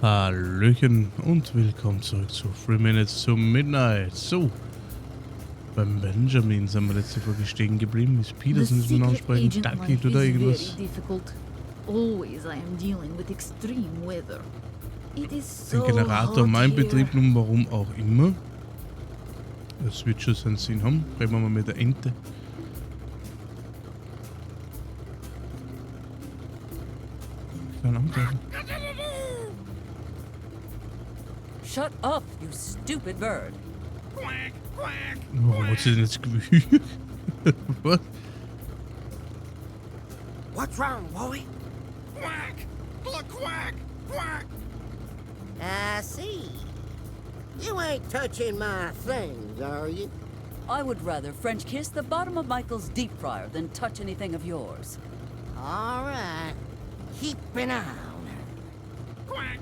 Hallöchen und willkommen zurück zu 3 Minutes to Midnight. So, beim Benjamin sind wir letzte Folge stehen geblieben. Miss Peterson ist mir noch ansprechen. Ducky oder irgendwas. Always I am dealing with extreme weather. It is Den so Generator hot mein here. Betrieb nun, warum auch immer. Das wird schon seinen Sinn haben. Reden wir mal mit der Ente. Ich kann angreifen. Shut up, you stupid bird. Warum hat sie denn jetzt gewühlt? Was? What's wrong, boy? Quack! Quack! Quack! I see. You ain't touching my things, are you? I would rather French kiss the bottom of Michael's deep fryer than touch anything of yours. All right. Keep an eye on her. Quack!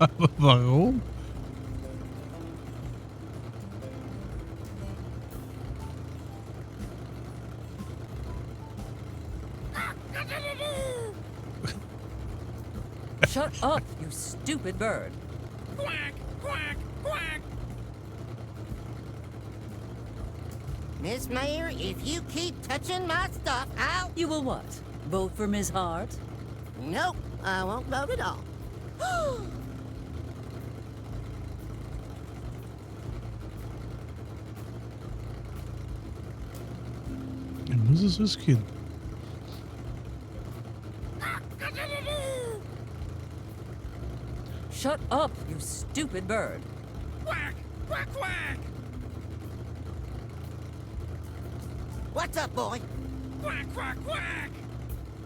Aber warum? Shut up, you stupid bird. Quack! Quack! Quack! Miss Mayor, if you keep touching my stuff, I'll... You will what? Vote for Ms. Hart? Nope, I won't vote at all. Ich muss es riskieren. Shut up, you stupid bird. Quack! Quack! Quack! What's up, boy? Quack! Quack! Quack!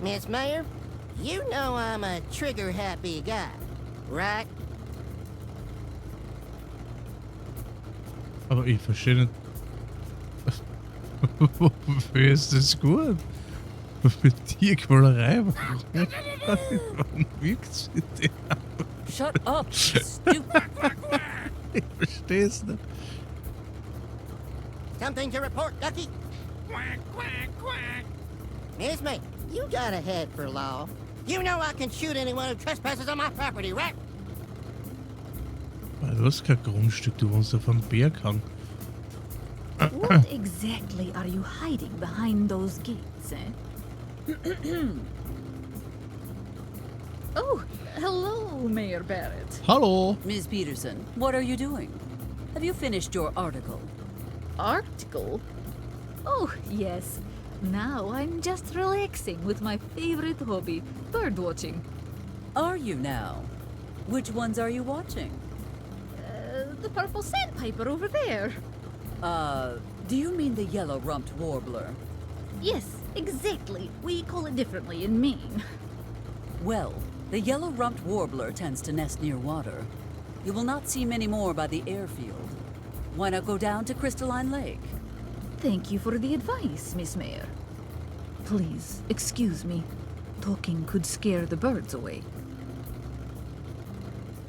Miss Mayor, you know I'm a trigger-happy guy, right? Aber ich verstehe nicht. Wofür ist das gut? Für Tierquälerei? Warum wirkt sie denn? Shut up, you stupid... Ich verstehe es nicht. Something to report, Ducky? Quack! Quack! Quack! Miss Mayor, you got a head for law. You know I can shoot anyone who trespasses on my property, right? Du hast kein Grundstück, du wohnst auf einem Berghang. What exactly are you hiding behind those gates, eh? Oh, hello, Mayor Barrett. Hallo! Ms. Peterson, what are you doing? Have you finished your article? Article? Oh, yes. Now I'm just relaxing with my favorite hobby, bird watching. Are you now? Which ones are you watching? The purple sandpiper over there. Do you mean the yellow-rumped warbler? Yes, exactly. We call it differently in Maine. Well, the yellow-rumped warbler tends to nest near water. You will not see many more by the airfield. Why not go down to Crystalline Lake? Thank you for the advice, Miss Mayor. Please, excuse me. Talking could scare the birds away.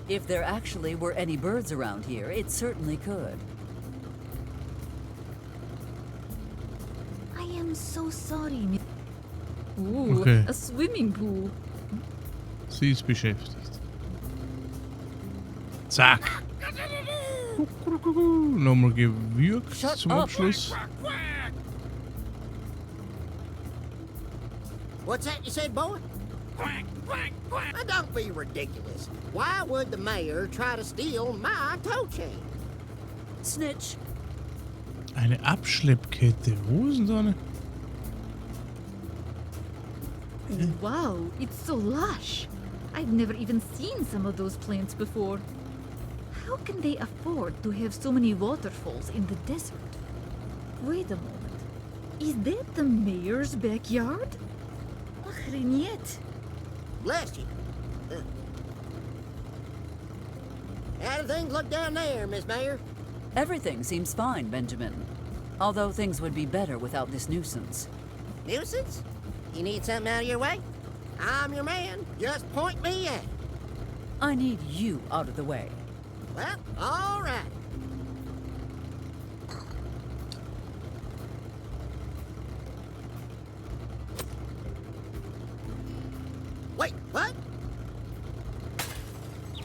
If there actually were any birds around here, it certainly could. I am so sorry, Miss... Ooh, Okay. a swimming pool. Sie ist beschäftigt. Zack! Nochmal gewürgt Shut zum up. Abschluss. Quack! Quack! What's that you said, boy? Quack! Quack! Quack! Now, don't be ridiculous. Why would the mayor try to steal my toe chain? Snitch. Eine Abschleppkette. Wo ist denn so eine? Wow, it's so lush. I've never even seen some of those plants before. How can they afford to have so many waterfalls in the desert? Wait a moment. Is that the mayor's backyard? Ach, Bless you. How do things look down there, Miss Mayor? Everything seems fine, Benjamin. Although things would be better without this nuisance. Nuisance? You need something out of your way? I'm your man. Just point me at it. I need you out of the way. Well, all right. Wait, what?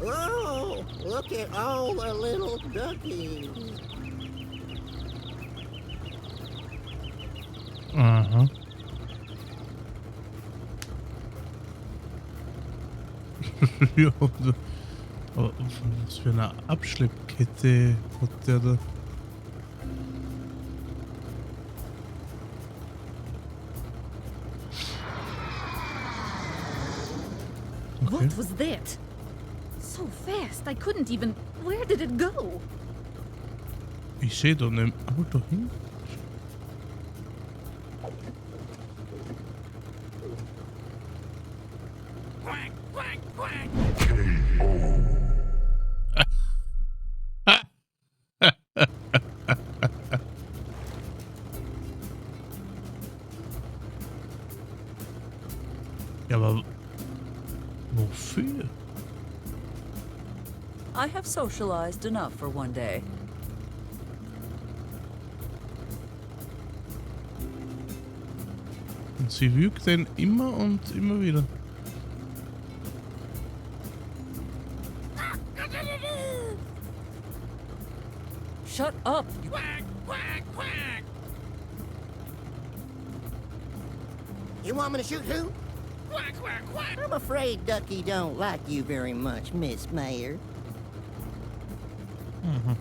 Oh, look at all the little duckies. Aha. Ja, was für eine Abschleppkette hat der da? Okay. What was that? So fast, I couldn't even... Where did it go? Ich sehe da ein Auto hin. Quack, quack, quack. Ja, aber wofür? I have socialized enough for one day. Und sie wügt den immer und immer wieder. Shut up, you... Quack, quack, quack. You want me to shoot who? Quack, quack, quack. I'm afraid Ducky don't like you very much, Miss Mayor. Aha.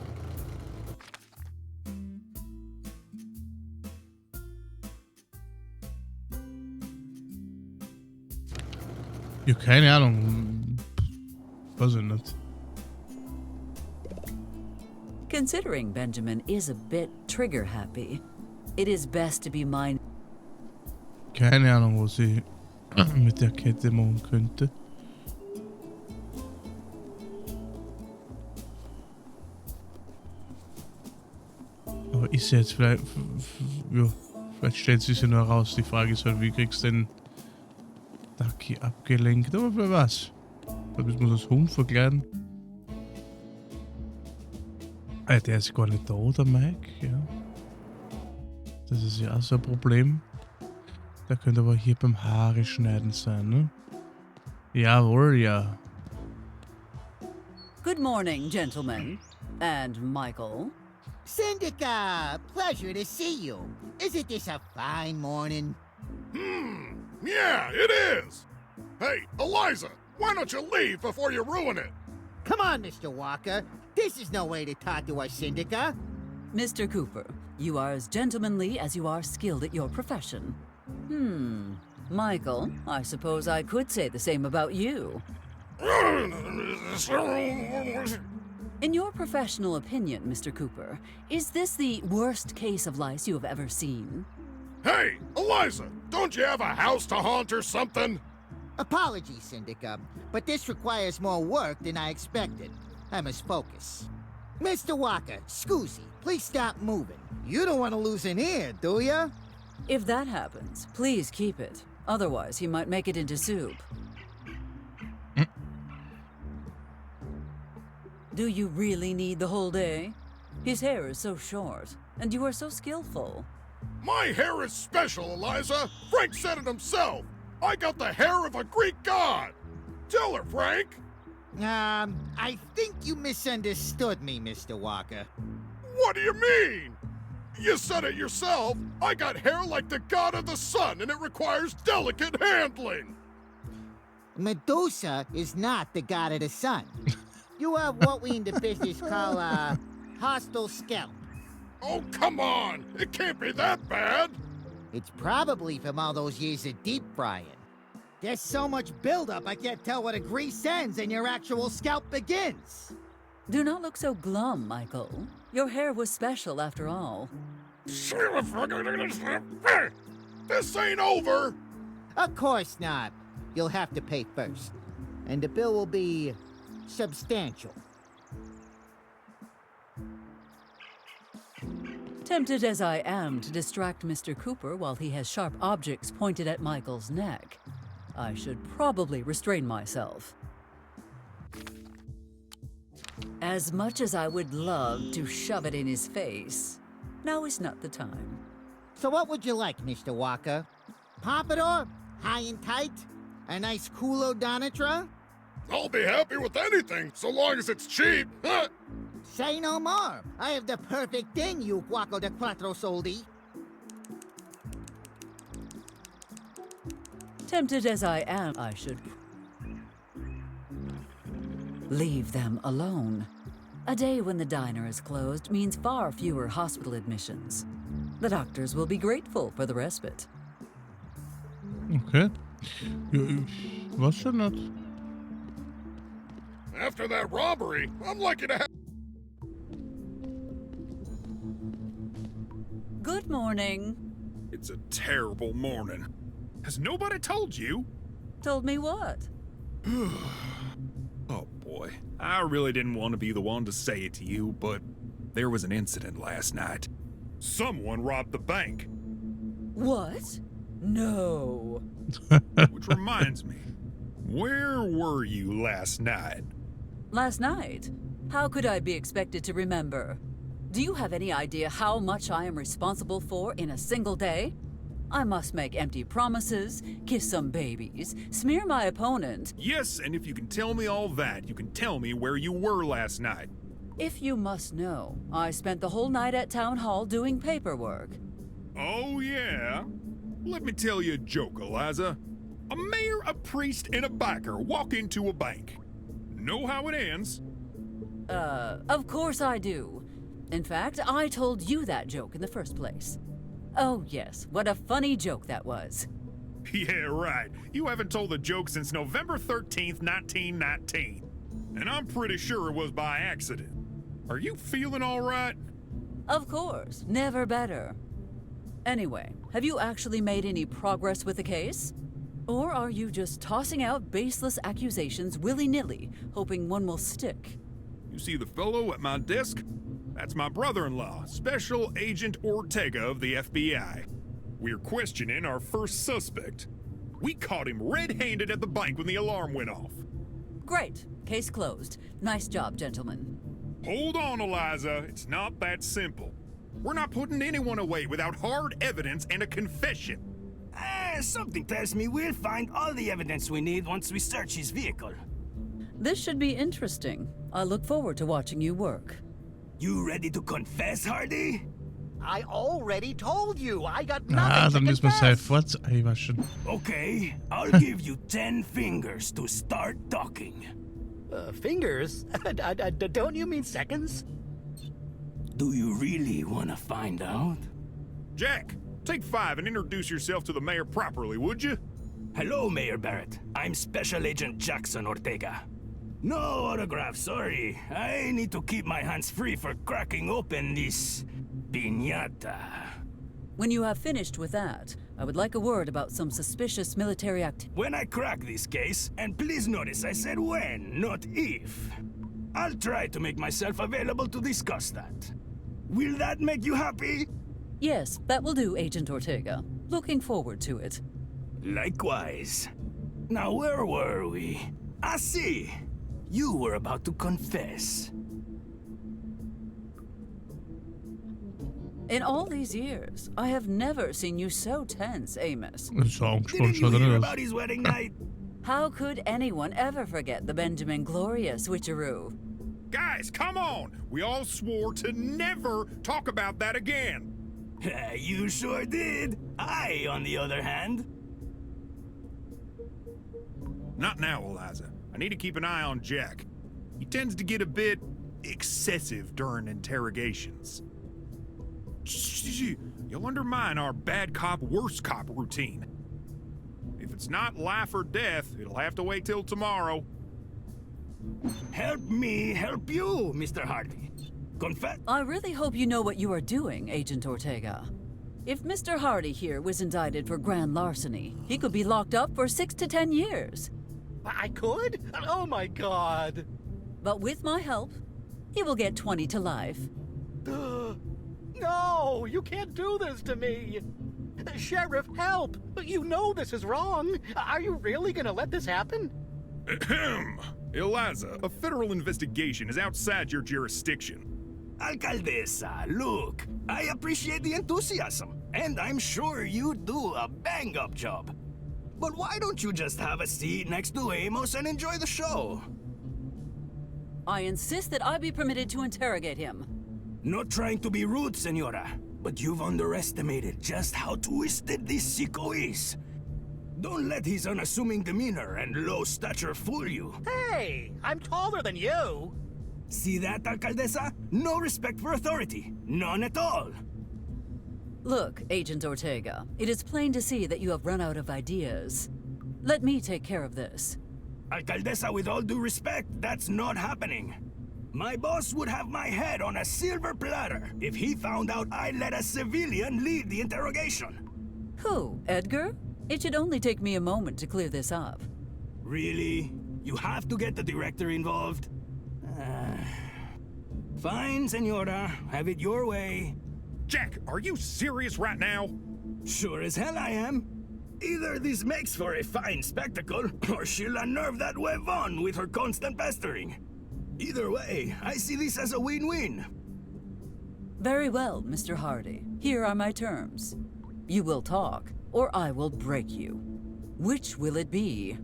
Ja, keine Ahnung. Weiß ich nicht. Considering Benjamin is a bit trigger happy, it is best to be mindful. Keine Ahnung, was ich mit der Kette machen könnte. Aber ist ja jetzt vielleicht... Ja, vielleicht stellt sich ja nur heraus. Die Frage ist halt, wie kriegst du den Ducky abgelenkt? Aber wer weiß. Da müssen wir das Hund verkleiden. Der ist gar nicht da, der Mike. Ja. Das ist ja auch so ein Problem. Der könnte aber hier beim Haare schneiden sein, ne? Jawohl, ja. Good morning, gentlemen. And Michael. Syndica, pleasure to see you. Isn't this a fine morning? Yeah, it is. Hey, Eliza, why don't you leave before you ruin it? Come on, Mr. Walker. This is no way to talk to our Syndica. Mr. Cooper, you are as gentlemanly as you are skilled at your profession. Michael, I suppose I could say the same about you. In your professional opinion, Mr. Cooper, is this the worst case of lice you have ever seen? Hey, Eliza, don't you have a house to haunt or something? Apologies, Syndica, but this requires more work than I expected. I must focus. Mr. Walker, Scoozy, please stop moving. You don't want to lose an ear, do ya? If that happens, please keep it. Otherwise, he might make it into soup. Do you really need the whole day? His hair is so short, and you are so skillful. My hair is special, Eliza. Frank said it himself. I got the hair of a Greek god. Tell her, Frank. I think you misunderstood me, Mr. Walker. What do you mean? You said it yourself. I got hair like the god of the sun, and it requires delicate handling. Medusa is not the god of the sun. You have what we in the business call a hostile scalp. Oh, come on. It can't be that bad. It's probably from all those years of deep frying. There's so much buildup, I can't tell where the grease ends and your actual scalp begins. Do not look so glum, Michael. Your hair was special after all. This ain't over. Of course not. You'll have to pay first. And the bill will be substantial. Tempted as I am to distract Mr. Cooper while he has sharp objects pointed at Michael's neck, I should probably restrain myself. As much as I would love to shove it in his face, now is not the time. So what would you like, Mr. Walker? Pompadour? High and tight? A nice culo Donatra? I'll be happy with anything, so long as it's cheap. Huh? Say no more. I have the perfect thing, you Guaco de Cuatro Soldi. Tempted as I am, I should leave them alone. A day when the diner is closed means far fewer hospital admissions. The doctors will be grateful for the respite. Okay. Ja, was denn das? After that robbery, I'm lucky to have... Good morning. It's a terrible morning. Has nobody told you? Told me what? Oh boy, I really didn't want to be the one to say it to you, but there was an incident last night. Someone robbed the bank. What? No. Which reminds me, where were you last night? Last night? How could I be expected to remember? Do you have any idea how much I am responsible for in a single day? I must make empty promises, kiss some babies, smear my opponent. Yes, and if you can tell me all that, you can tell me where you were last night. If you must know, I spent the whole night at town hall doing paperwork. Oh yeah? Let me tell you a joke, Eliza. A mayor, a priest, and a biker walk into a bank. Know how it ends? Of course I do. In fact, I told you that joke in the first place. Oh yes, what a funny joke that was. Yeah, right. You haven't told a joke since November 13th, 1919. And I'm pretty sure it was by accident. Are you feeling all right? Of course, never better. Anyway, have you actually made any progress with the case? Or are you just tossing out baseless accusations willy-nilly, hoping one will stick? You see the fellow at my desk? That's my brother-in-law, Special Agent Ortega of the FBI. We're questioning our first suspect. We caught him red-handed at the bank when the alarm went off. Great. Case closed. Nice job, gentlemen. Hold on, Eliza. It's not that simple. We're not putting anyone away without hard evidence and a confession. Something tells me we'll find all the evidence we need once we search his vehicle. This should be interesting. I look forward to watching you work. You ready to confess, Hardy? I already told you. I got Ah, nothing dann to müssen wir confess. sofort einwaschen. Okay, I'll give you 10 fingers to start talking. Fingers? Don't you mean seconds? Do you really want to find out? Jack, take 5 and introduce yourself to the mayor properly, would you? Hello, Mayor Barrett. I'm Special Agent Jackson Ortega. No autograph, sorry. I need to keep my hands free for cracking open this piñata. When you have finished with that, I would like a word about some suspicious military activity. When I crack this case, and please notice I said when, not if, I'll try to make myself available to discuss that. Will that make you happy? Yes, that will do, Agent Ortega. Looking forward to it. Likewise. Now where were we? I see. You were about to confess. In all these years, I have never seen you so tense, Amos. So angespannt Didn't you schaut er hear nicht about aus. his wedding night? How could anyone ever forget the Benjamin Gloria switcheroo? Guys, come on! We all swore to never talk about that again. You sure did. I, on the other hand. Not now, Eliza. I need to keep an eye on Jack. He tends to get a bit excessive during interrogations. Shh, you'll undermine our bad cop, worse cop routine. If it's not life or death, it'll have to wait till tomorrow. Help me help you, Mr. Hardy. Confess. I really hope you know what you are doing, Agent Ortega. If Mr. Hardy here was indicted for grand larceny, he could be locked up for 6 to 10 years. I could? Oh my god. But with my help, he will get 20 to life. No, you can't do this to me. Sheriff, help. You know this is wrong. Are you really gonna let this happen? Ahem. Eliza, a federal investigation is outside your jurisdiction. Alcaldesa, look, I appreciate the enthusiasm, and I'm sure you do a bang-up job. But why don't you just have a seat next to Amos and enjoy the show? I insist that I be permitted to interrogate him. Not trying to be rude, Senora, but you've underestimated just how twisted this sicko is. Don't let his unassuming demeanor and low stature fool you. Hey, I'm taller than you. See that, Alcaldesa? No respect for authority. None at all. Look, Agent Ortega, it is plain to see that you have run out of ideas. Let me take care of this. Alcaldesa, with all due respect, that's not happening. My boss would have my head on a silver platter if he found out I let a civilian lead the interrogation. Who, Edgar? It should only take me a moment to clear this up. Really? You have to get the director involved? Fine, Senora. Have it your way. Jack, are you serious right now? Sure as hell I am. Either this makes for a fine spectacle, or she'll unnerve that huevon with her constant pestering. Either way, I see this as a win-win. Very well, Mr. Hardy. Here are my terms. You will talk, or I will break you. Which will it be?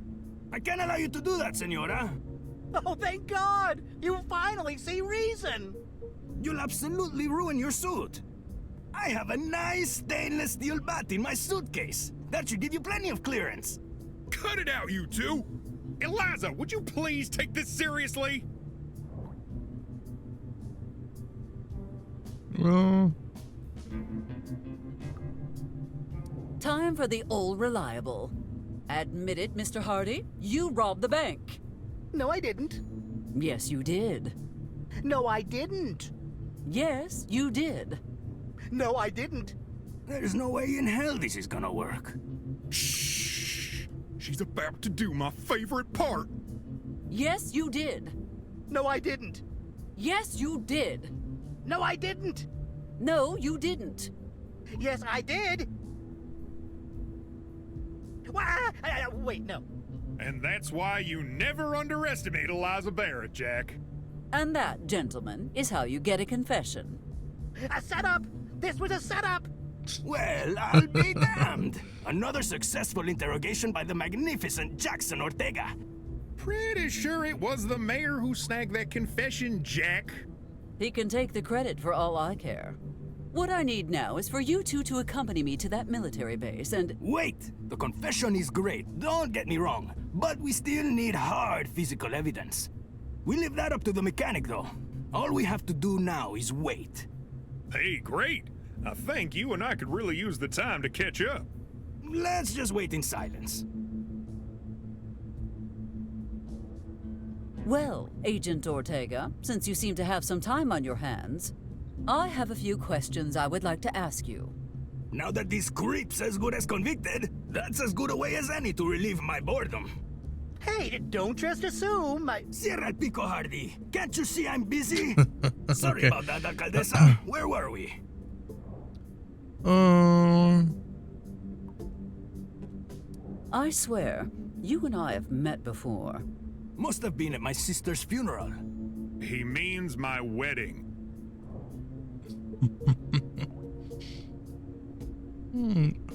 I can't allow you to do that, Senora. Oh, thank God! You finally see reason! You'll absolutely ruin your suit. I have a nice stainless steel bat in my suitcase. That should give you plenty of clearance. Cut it out, you two! Eliza, would you please take this seriously? Well, Time for the old reliable. Admit it, Mr. Hardy. You robbed the bank. No, I didn't. Yes, you did. No, I didn't. Yes, you did. No, I didn't. There's no way in hell this is gonna work. Shh! She's about to do my favorite part. Yes, you did. No, I didn't. Yes, you did. No, I didn't. No, you didn't. Yes, I did. Wait, no. And that's why you never underestimate Eliza Barrett, Jack. And that, gentlemen, is how you get a confession. A setup! This was a setup! Well, I'll be damned. Another successful interrogation by the magnificent Jackson Ortega. Pretty sure it was the mayor who snagged that confession, Jack. He can take the credit for all I care. What I need now is for you two to accompany me to that military base and— Wait! The confession is great, don't get me wrong. But we still need hard physical evidence. We leave that up to the mechanic, though. All we have to do now is wait. Hey, great. I think you and I could really use the time to catch up. Let's just wait in silence. Well, Agent Ortega, since you seem to have some time on your hands, I have a few questions I would like to ask you. Now that this creep's as good as convicted, that's as good a way as any to relieve my boredom. Hey, don't just assume. Cierra el pico, Hardy. Can't you see I'm busy? Sorry Okay. about that, Alcaldesa. Where were we? I swear, you and I have met before. Must have been at my sister's funeral. He means my wedding.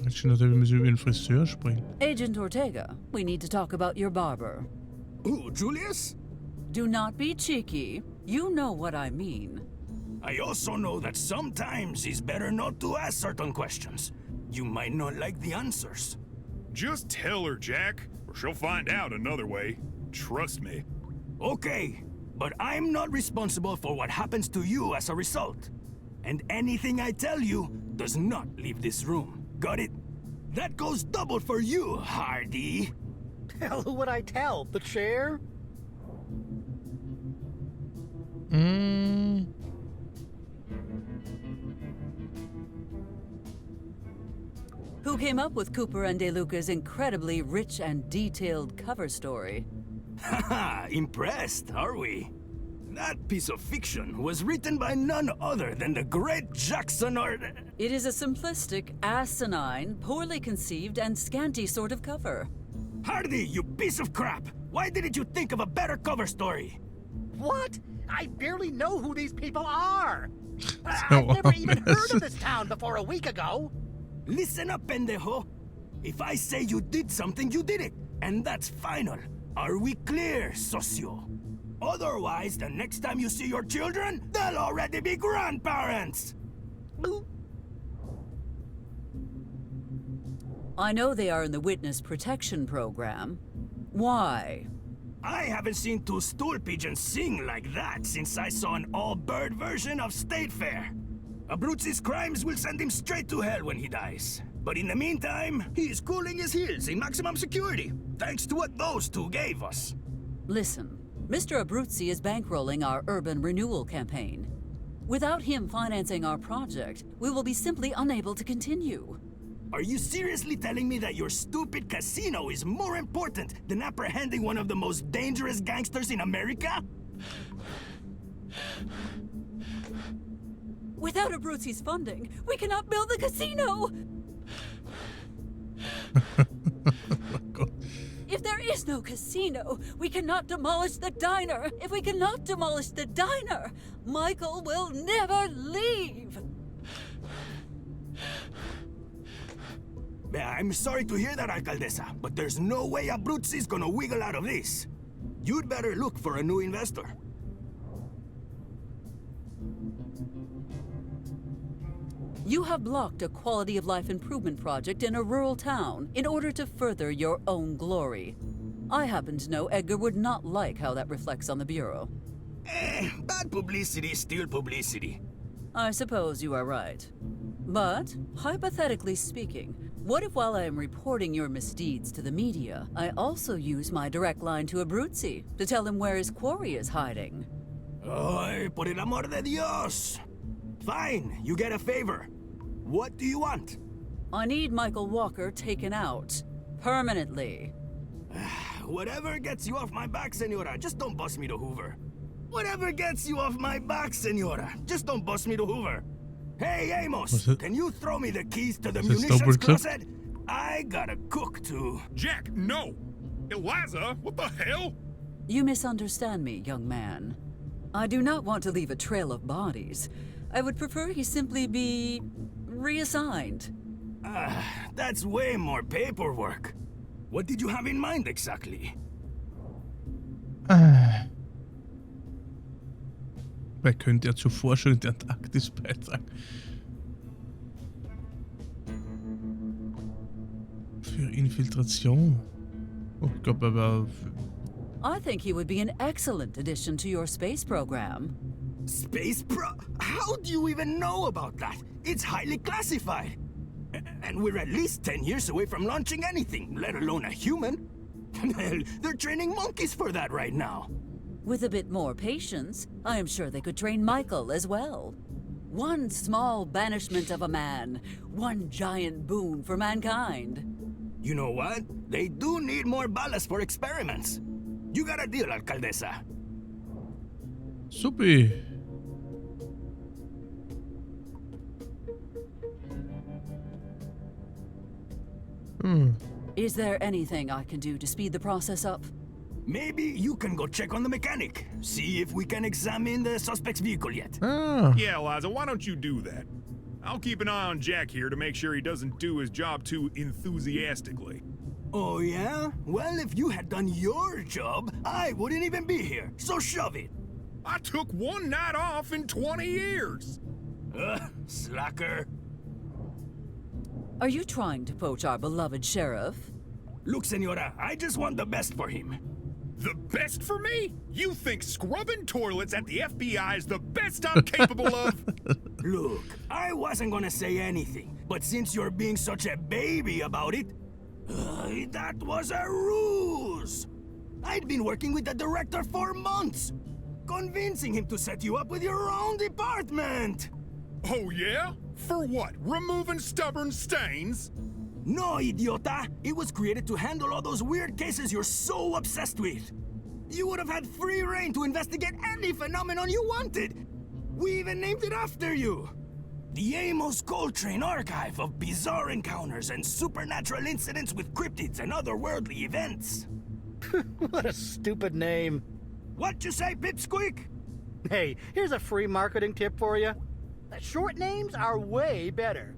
Ich dachte, wir müssen über den Friseur sprechen. Agent Ortega, we need to talk about your barber. Ooh, Julius? Do not be cheeky. You know what I mean. I also know that sometimes it's better not to ask certain questions. You might not like the answers. Just tell her, Jack, or she'll find out another way. Trust me. Okay, but I'm not responsible for what happens to you as a result. And anything I tell you does not leave this room. Got it? That goes double for you, Hardy. Hell, who would I tell? The chair? Who came up with Cooper and DeLuca's incredibly rich and detailed cover story? Haha, impressed, are we? That piece of fiction was written by none other than the great Jackson It is a simplistic, asinine, poorly conceived, and scanty sort of cover. Hardy, you piece of crap! Why didn't you think of a better cover story? What? I barely know who these people are. I've never even heard of this town before a week ago. Listen up, pendejo. If I say you did something, you did it. And that's final. Are we clear, socio? Otherwise, the next time you see your children, they'll already be grandparents. I know they are in the witness protection program. Why? I haven't seen two stool pigeons sing like that since I saw an all-bird version of State Fair. Abruzzi's crimes will send him straight to hell when he dies. But in the meantime, he's cooling his heels in maximum security, thanks to what those two gave us. Listen, Mr. Abruzzi is bankrolling our urban renewal campaign. Without him financing our project, we will be simply unable to continue. Are you seriously telling me that your stupid casino is more important than apprehending one of the most dangerous gangsters in America? Without Abruzzi's funding, we cannot build the casino! If there is no casino, we cannot demolish the diner. If we cannot demolish the diner, Michael will never leave. I'm sorry to hear that, Alcaldesa, but there's no way Abruzzi's gonna wiggle out of this. You'd better look for a new investor. You have blocked a quality of life improvement project in a rural town in order to further your own glory. I happen to know Edgar would not like how that reflects on the Bureau. Bad publicity is still publicity. I suppose you are right. But, hypothetically speaking, what if while I am reporting your misdeeds to the media, I also use my direct line to Abruzzi to tell him where his quarry is hiding? Ay, por el amor de Dios! Fine, you get a favor. What do you want? I need Michael Walker taken out. Permanently. Whatever gets you off my back, senora, just don't bust me to Hoover. Whatever gets you off my back, senora, just don't bust me to Hoover. Hey, Amos, can you throw me the keys to the munitions closet? I gotta cook too. Jack, no! Eliza, what the hell? You misunderstand me, young man. I do not want to leave a trail of bodies. I would prefer he simply be reassigned. That's way more paperwork. What did you have in mind exactly? Wer könnte ja zur Forschung der Antarktis beitragen? Für Infiltration. Oh, ich glaube, er war... I think he would be an excellent addition to your space program. How do you even know about that? It's highly classified. And we're at least 10 years away from launching anything, let alone a human. Hell, they're training monkeys for that right now. With a bit more patience, I am sure they could train Michael as well. One small banishment of a man, one giant boon for mankind. You know what? They do need more ballast for experiments. You got a deal, Alcaldesa. Supi. Is there anything I can do to speed the process up? Maybe you can go check on the mechanic. See if we can examine the suspect's vehicle yet. Yeah, Eliza, why don't you do that? I'll keep an eye on Jack here to make sure he doesn't do his job too enthusiastically. Oh yeah? Well, if you had done your job, I wouldn't even be here, so shove it. I took one night off in 20 years. Slacker. Are you trying to poach our beloved sheriff? Look, senora, I just want the best for him. The best for me? You think scrubbing toilets at the FBI is the best I'm capable of? Look, I wasn't gonna say anything, but since you're being such a baby about it, that was a ruse! I'd been working with the director for months, convincing him to set you up with your own department! Oh yeah? For what? Removing stubborn stains? No, idiota! It was created to handle all those weird cases you're so obsessed with. You would have had free reign to investigate any phenomenon you wanted. We even named it after you. The Amos Coltrane Archive of bizarre encounters and supernatural incidents with cryptids and otherworldly events. What a stupid name. What you say, Pipsqueak? Hey, here's a free marketing tip for you. Short names are way better.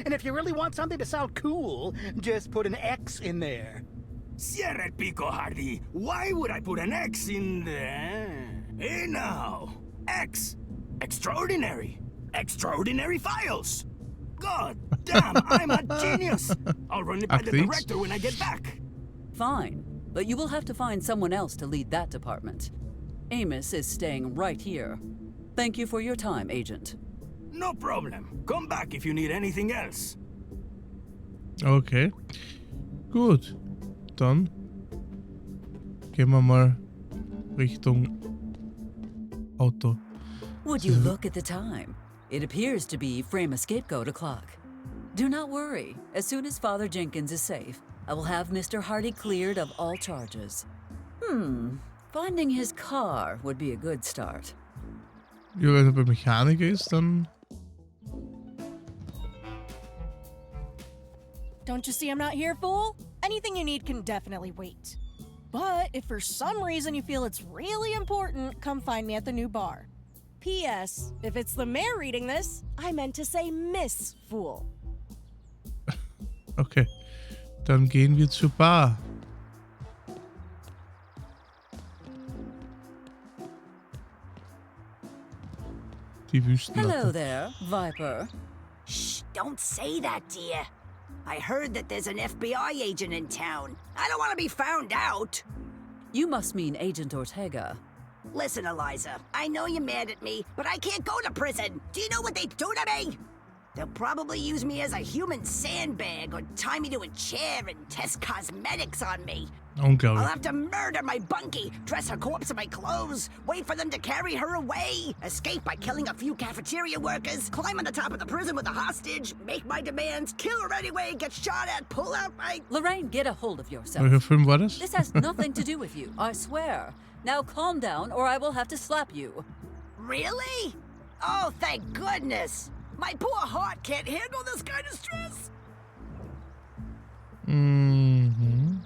And if you really want something to sound cool, just put an X in there. Cierra el pico, Hardy. Why would I put an X in there? Hey now. X. Extraordinary. Extraordinary files. God damn, I'm a genius. I'll run it by the Athletes? director when I get back. Fine, but you will have to find someone else to lead that department. Amos is staying right here. Thank you for your time, Agent. No problem. Come back if you need anything else. Okay. Gut. Dann gehen wir mal Richtung Auto. Would you look at the time? It appears to be frame a scapegoat o'clock. Do not worry. As soon as Father Jenkins is safe, I will have Mr. Hardy cleared of all charges. Finding his car would be a good start. Ja, wenn er bei Mechaniker ist, dann... Don't you see I'm not here, fool? Anything you need can definitely wait. But if for some reason you feel it's really important, come find me at the new bar. P.S. If it's the mayor reading this, I meant to say Miss Fool. Okay. Dann gehen wir zur Bar. Die Hello Wüstenlatte. there, Viper. Shh, don't say that, dear. I heard that there's an FBI agent in town. I don't want to be found out. You must mean Agent Ortega. Listen, Eliza, I know you're mad at me, but I can't go to prison. Do you know what they do to me? They'll probably use me as a human sandbag or tie me to a chair and test cosmetics on me. I'll Unglaublich. have to murder my bunkie, dress her corpse in my clothes, wait for them to carry her away, escape by killing a few cafeteria workers, climb on the top of the prison with a hostage, make my demands, kill her anyway, get shot at, pull out my... Lorraine, get a hold of yourself. Welcher Film war das? This has nothing to do with you, I swear. Now calm down or I will have to slap you. Really? Oh, thank goodness. My poor heart can't handle this kind of stress. Mhm.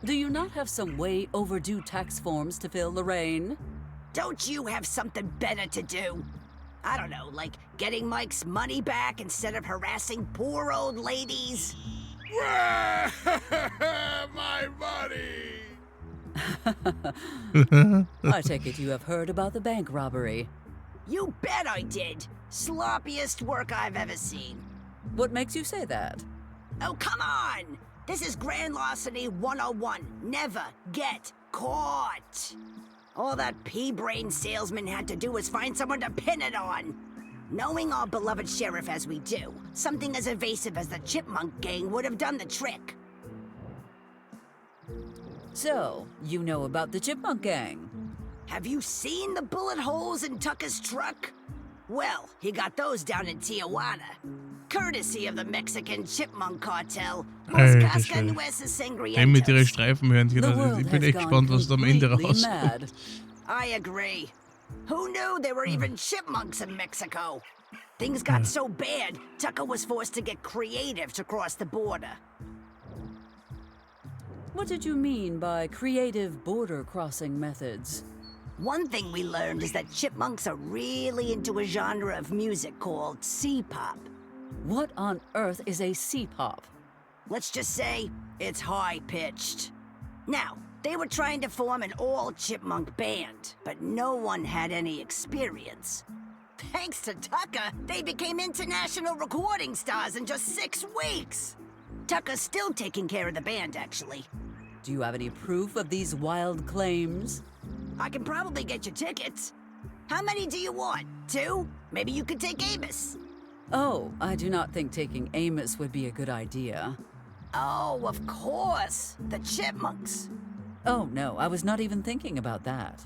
Do you not have some way overdue tax forms to fill, Lorraine? Don't you have something better to do? I don't know, like getting Mike's money back instead of harassing poor old ladies? My buddy! I take it you have heard about the bank robbery. You bet I did. Sloppiest work I've ever seen. What makes you say that? Oh, come on! This is Grand Larceny 101. Never get caught. All that pea-brain salesman had to do was find someone to pin it on. Knowing our beloved sheriff as we do, something as evasive as the Chipmunk Gang would have done the trick. So, you know about the Chipmunk Gang? Have you seen the bullet holes in Tucker's truck? Well, he got those down in Tijuana. Courtesy of the Mexican Chipmunk Cartel. Alter Casca Schwede. Nueces Hey, mit ihre Sangrientos. Streifen hören. The world Ich bin has echt gone gespannt, was da am Ende completely rauskommt. mad. I agree. Who knew there were even chipmunks in Mexico? Things got so bad, Tucker was forced to get creative to cross the border. What did you mean by creative border crossing methods? One thing we learned is that chipmunks are really into a genre of music called C-pop. What on earth is a C-pop? Let's just say it's high-pitched. Now, they were trying to form an all-chipmunk band, but no one had any experience. Thanks to Tucker, they became international recording stars in just 6 weeks. Tucker's still taking care of the band, actually. Do you have any proof of these wild claims? I can probably get you tickets. How many do you want? 2? Maybe you could take Amos. Oh, I do not think taking Amos would be a good idea. Oh, of course. The chipmunks. Oh, no, I was not even thinking about that.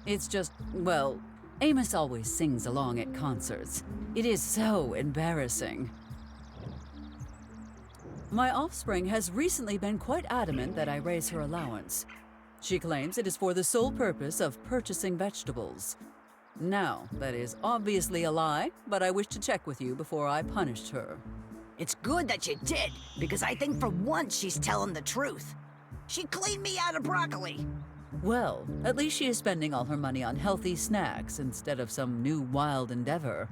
It's just, well, Amos always sings along at concerts. It is so embarrassing. My offspring has recently been quite adamant that I raise her allowance. She claims it is for the sole purpose of purchasing vegetables. Now, that is obviously a lie, but I wish to check with you before I punished her. It's good that you did, because I think for once she's telling the truth. She cleaned me out of broccoli. Well, at least she is spending all her money on healthy snacks instead of some new wild endeavor.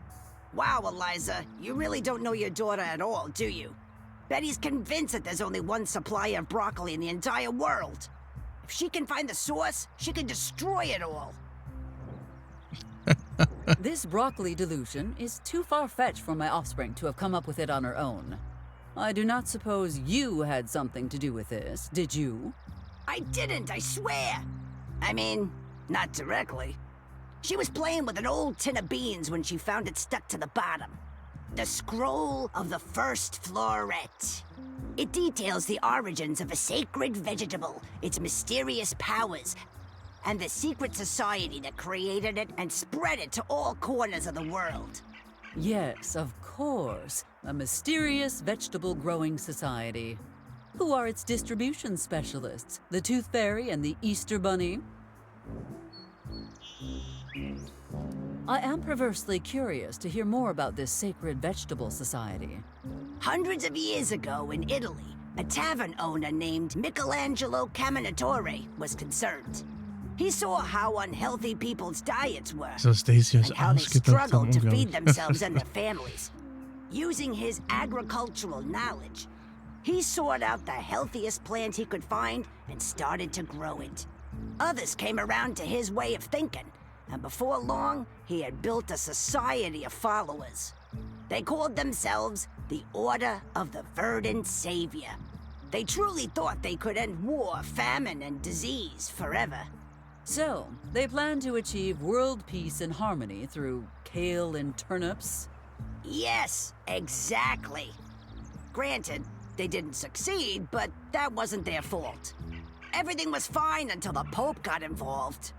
Wow, Eliza, you really don't know your daughter at all, do you? Betty's convinced that there's only one supply of broccoli in the entire world. If she can find the source, she can destroy it all. This broccoli delusion is too far-fetched for my offspring to have come up with it on her own. I do not suppose you had something to do with this, did you? I didn't, I swear. I mean, not directly. She was playing with an old tin of beans when she found it stuck to the bottom. The scroll of the first floret. It details the origins of a sacred vegetable, its mysterious powers, and the secret society that created it and spread it to all corners of the world. Yes, of course. A mysterious vegetable growing society. Who are its distribution specialists? The Tooth Fairy and the Easter Bunny? I am perversely curious to hear more about this sacred vegetable society. Hundreds of years ago in Italy, a tavern owner named Michelangelo Caminatore was concerned. He saw how unhealthy people's diets were, So Stacy and how they struggled to feed unglaublich. themselves and their families. Using his agricultural knowledge, he sought out the healthiest plant he could find and started to grow it. Others came around to his way of thinking, and before long, he had built a society of followers. They called themselves the Order of the Verdant Savior. They truly thought they could end war, famine, and disease forever. So, they plan to achieve world peace and harmony through kale and turnips? Yes, exactly. Granted, they didn't succeed, but that wasn't their fault. Everything was fine until the Pope got involved.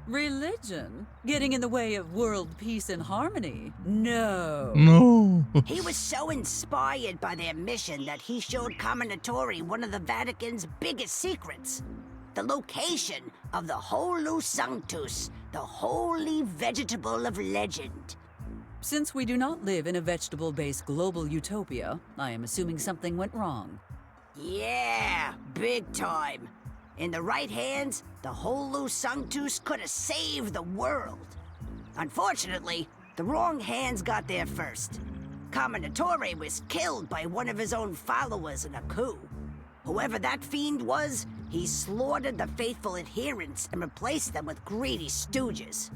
Religion? Getting in the way of world peace and harmony? No. No. He was so inspired by their mission that he showed Commendatore one of the Vatican's biggest secrets. The location of the Holus Sanctus, the holy vegetable of legend. Since we do not live in a vegetable-based global utopia, I am assuming something went wrong. Yeah, big time. In the right hands, the Holus Sanctus could have saved the world. Unfortunately, the wrong hands got there first. Commendatore was killed by one of his own followers in a coup. Whoever that fiend was, he slaughtered the faithful adherents and replaced them with greedy stooges.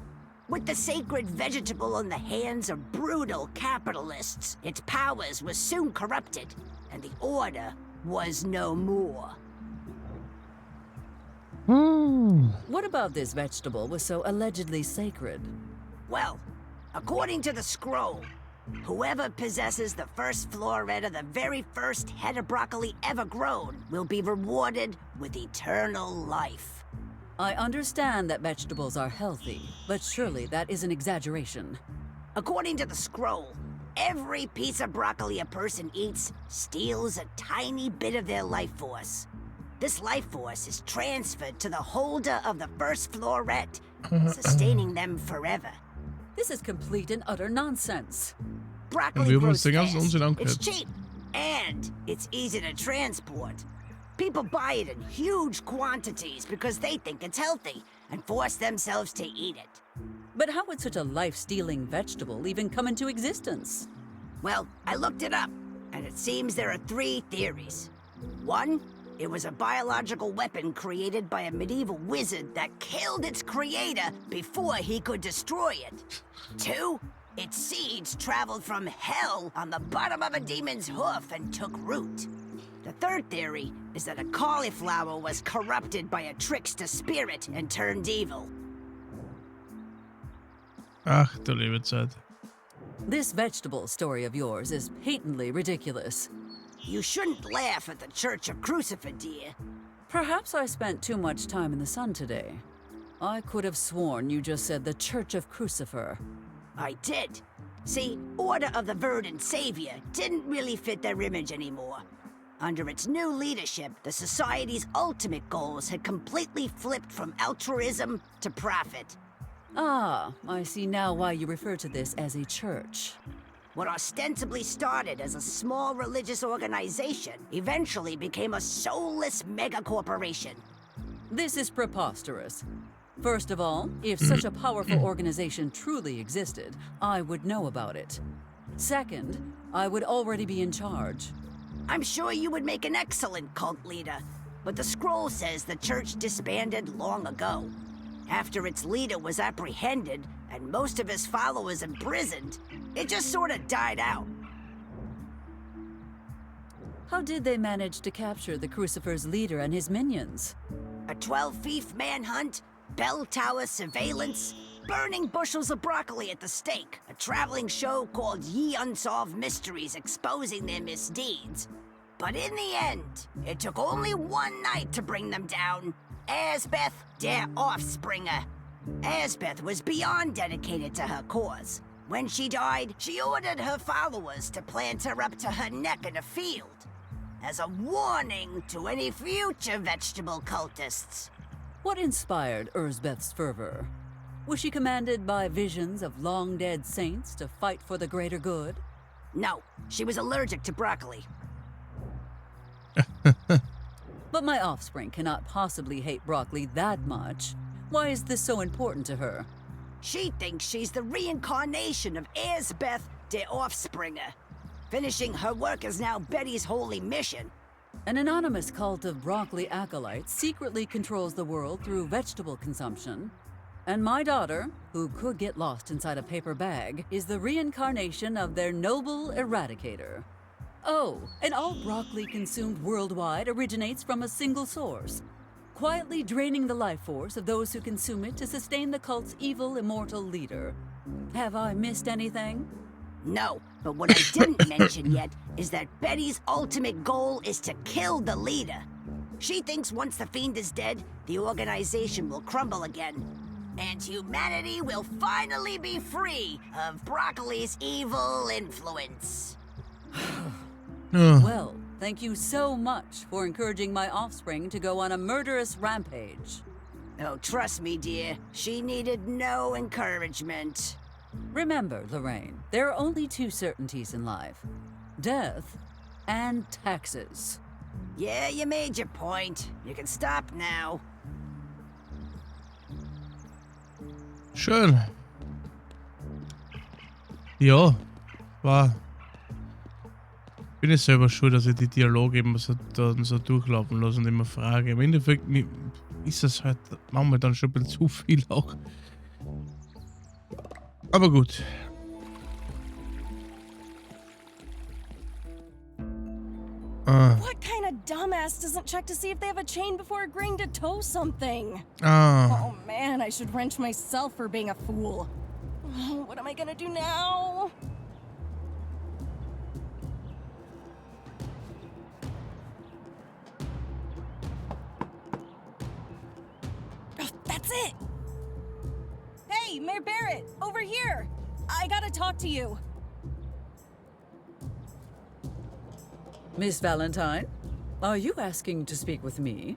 With the sacred vegetable in the hands of brutal capitalists, its powers were soon corrupted, and the order was no more. What about this vegetable was so allegedly sacred? Well, according to the scroll, whoever possesses the first floret of the very first head of broccoli ever grown will be rewarded with eternal life. I understand that vegetables are healthy, but surely that is an exaggeration. According to the scroll, every piece of broccoli a person eats steals a tiny bit of their life force. This life force is transferred to the holder of the first floret, sustaining them forever. This is complete and utter nonsense. Broccoli wir haben grows uns den ganzen fast, Unsinn it's angehört. cheap, and it's easy to transport. People buy it in huge quantities because they think it's healthy and force themselves to eat it. But how would such a life-stealing vegetable even come into existence? Well, I looked it up, and it seems there are 3 theories. 1, it was a biological weapon created by a medieval wizard that killed its creator before he could destroy it. 2, its seeds traveled from hell on the bottom of a demon's hoof and took root. The 3rd theory is that a cauliflower was corrupted by a trickster spirit and turned evil. Ach, du liebe Zeit. This vegetable story of yours is patently ridiculous. You shouldn't laugh at the Church of Crucifer, dear. Perhaps I spent too much time in the sun today. I could have sworn you just said the Church of Crucifer. I did. See, Order of the Verdant Savior didn't really fit their image anymore. Under its new leadership, the Society's ultimate goals had completely flipped from altruism to profit. Ah, I see now why you refer to this as a church. What ostensibly started as a small religious organization eventually became a soulless megacorporation. This is preposterous. First of all, if such a powerful organization truly existed, I would know about it. Second, I would already be in charge. I'm sure you would make an excellent cult leader, but the scroll says the church disbanded long ago. After its leader was apprehended and most of his followers imprisoned, it just sort of died out. How did they manage to capture the Crucifer's leader and his minions? A 12-thief manhunt, bell tower surveillance, burning bushels of broccoli at the stake, a traveling show called Ye Unsolved Mysteries exposing their misdeeds. But in the end, it took only one night to bring them down. Asbeth, der Offspringer. Asbeth was beyond dedicated to her cause. When she died, she ordered her followers to plant her up to her neck in a field, as a warning to any future vegetable cultists. What inspired Erzbeth's fervor? Was she commanded by visions of long-dead saints to fight for the greater good? No, she was allergic to broccoli. But my offspring cannot possibly hate broccoli that much. Why is this so important to her? She thinks she's the reincarnation of Asbeth, der Offspringer. Finishing her work is now Betty's holy mission. An anonymous cult of broccoli acolytes secretly controls the world through vegetable consumption. And my daughter, who could get lost inside a paper bag, is the reincarnation of their noble eradicator. Oh, and all broccoli consumed worldwide originates from a single source, quietly draining the life force of those who consume it to sustain the cult's evil immortal leader. Have I missed anything? No, but what I didn't mention yet is that Betty's ultimate goal is to kill the leader. She thinks once the fiend is dead, the organization will crumble again, and humanity will finally be free of broccoli's evil influence. Well, thank you so much for encouraging my offspring to go on a murderous rampage. Oh, trust me, dear, she needed no encouragement. Remember, Lorraine, there are only two certainties in life: death and taxes. Yeah, you made your point. You can stop now. Schön. Ja, war. Ich bin jetzt selber schuld, dass ich die Dialoge immer so durchlaufen lasse und immer frage. Im Endeffekt ist das halt manchmal dann schon ein bisschen zu viel auch. Aber gut. What kind of dumbass doesn't check to see if they have a chain before agreeing to tow something? Ah. Oh man, I should wrench myself for being a fool. Oh, what am I gonna do now? Oh, that's it! Hey, Mayor Barrett, over here! I gotta talk to you. Miss Valentine, are you asking to speak with me?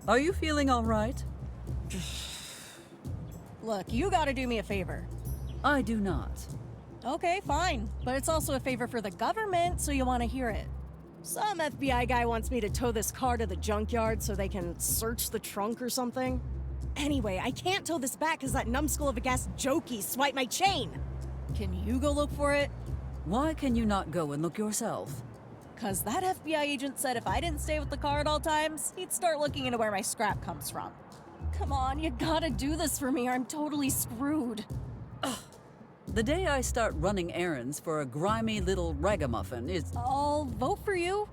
Are you feeling all right? Look, you gotta do me a favor. I do not. Okay, fine. But it's also a favor for the government, so you want to hear it. Some FBI guy wants me to tow this car to the junkyard so they can search the trunk or something. Anyway, I can't tow this back because that numbskull of a gas jokey swiped my chain. Can you go look for it? Why can you not go and look yourself? Because that FBI agent said if I didn't stay with the car at all times, he'd start looking into where my scrap comes from. Come on, you gotta do this for me or I'm totally screwed. Ugh. The day I start running errands for a grimy little ragamuffin is... I'll vote for you.